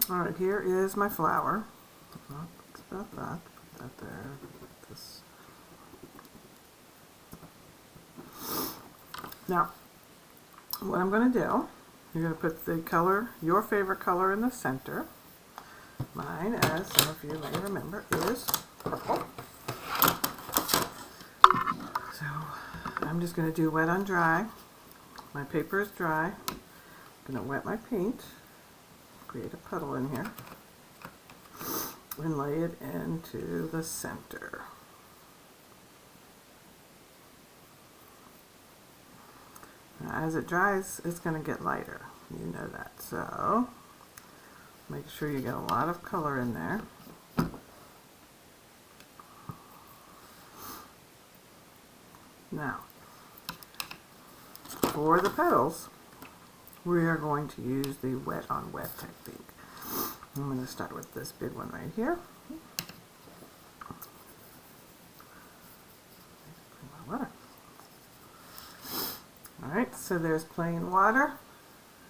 Alright, here is my flower. Not about that. Put that there. Put this. Now, what I'm going to do, you're going to put the color, your favorite color, in the center. Mine, as some of you may remember, is purple. So I'm just going to do wet on dry. My paper is dry. I'm going to wet my paint, create a puddle in here, and lay it into the center. Now, as it dries, it's going to get lighter. You know that. So make sure you get a lot of color in there. Now, for the petals, we are going to use the wet on wet technique. I'm going to start with this big one right here. Alright, so there's plain water,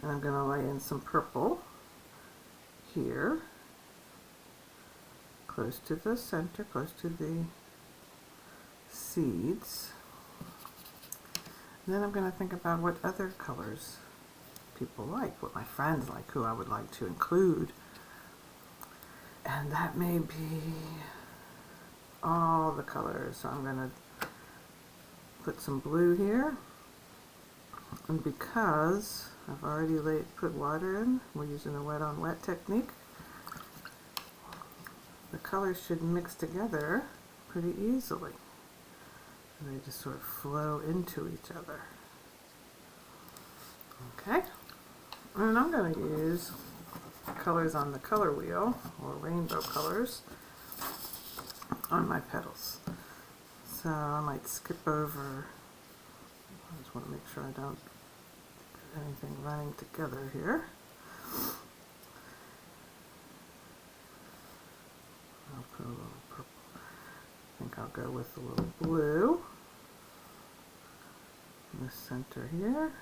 and I'm going to lay in some purple here, close to the center, close to the seeds. And then I'm going to think about what other colors people like, what my friends like, who I would like to include. And that may be all the colors. So I'm going to put some blue here. And because I've already put water in, we're using a wet on wet technique, the colors should mix together pretty easily. And they just sort of flow into each other. Okay, and I'm going to use colors on the color wheel, or rainbow colors, on my petals. So I might skip over, I just want to make sure I don't get anything running together here. I'll put a little purple. I think I'll go with a little blue in the center here.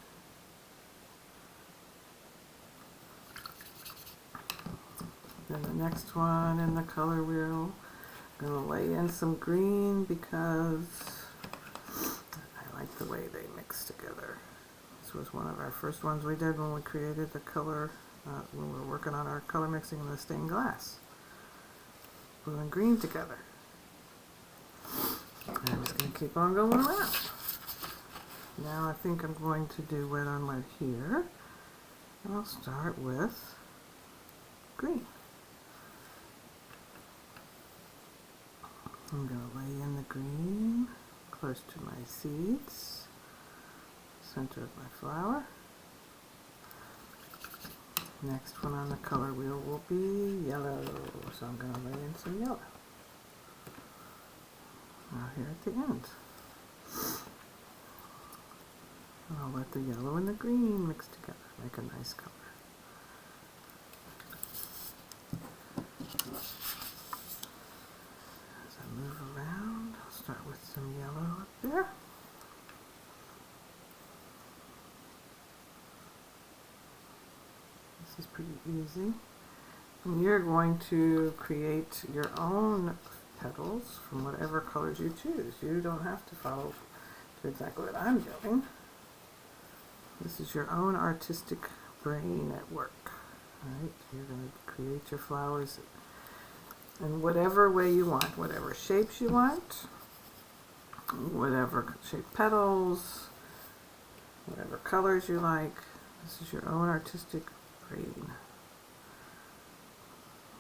Then the next one in the color wheel, I'm going to lay in some green because I like the way they mix together. This was one of our first ones we did when we created the color, when we were working on our color mixing in the stained glass. Blue and green together. And I'm just going to keep on going around. Now I think I'm going to do wet on wet here. And I'll start with green. I'm going to lay in the green close to my seeds, center of my flower. Next one on the color wheel will be yellow, so I'm going to lay in some yellow. Now here at the end. And I'll let the yellow and the green mix together, make a nice color. As I move around, I'll start with some yellow up there. This is pretty easy. And you're going to create your own petals from whatever colors you choose. You don't have to follow to exactly what I'm doing. This is your own artistic brain at work. Right? You're going to create your flowers in whatever way you want, whatever shapes you want, whatever shaped petals, whatever colors you like. This is your own artistic brain.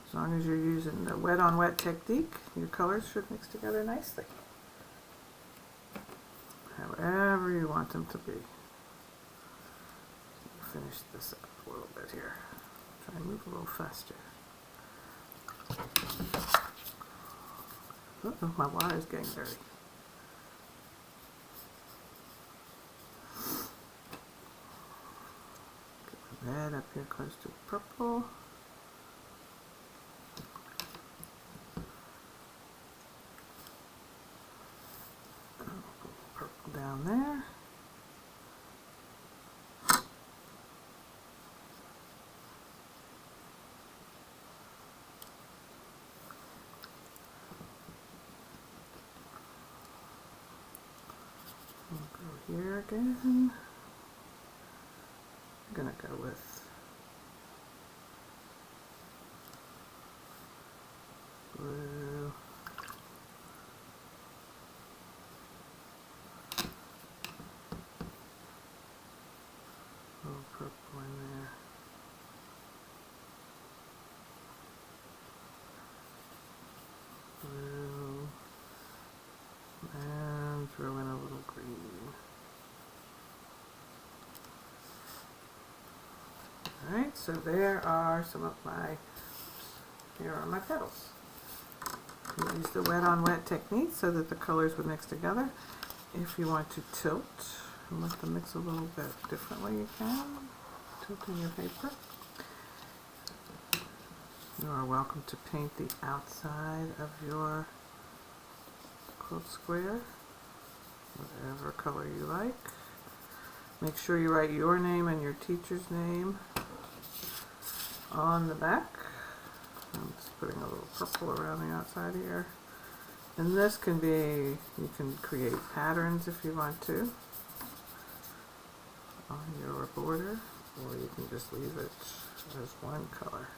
As long as you're using the wet on wet technique, your colors should mix together nicely. However you want them to be. Finish this up a little bit here. Try and move a little faster. Uh-oh, my wire is getting dirty. Get the red up here close to purple. Purple down there. here again. I'm gonna go with blue. A little purple in there. Blue. And throw in a little green. Alright, so there are some of my, here are my petals. You use the wet on wet technique so that the colors would mix together. If you want to tilt and let them mix a little bit differently, you can. Tilting your paper. You are welcome to paint the outside of your quilt square, whatever color you like. Make sure you write your name and your teacher's name on the back. I'm just putting a little purple around the outside here. And this can be, you can create patterns if you want to on your border, or you can just leave it as one color.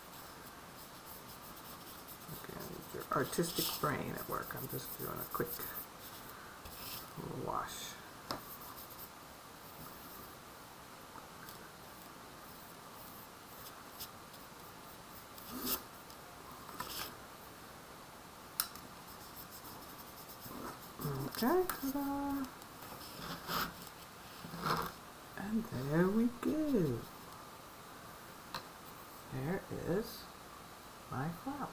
Okay, your artistic brain at work. I'm just doing a quick little wash. Okay, ta-da. And there we go. There is my flower.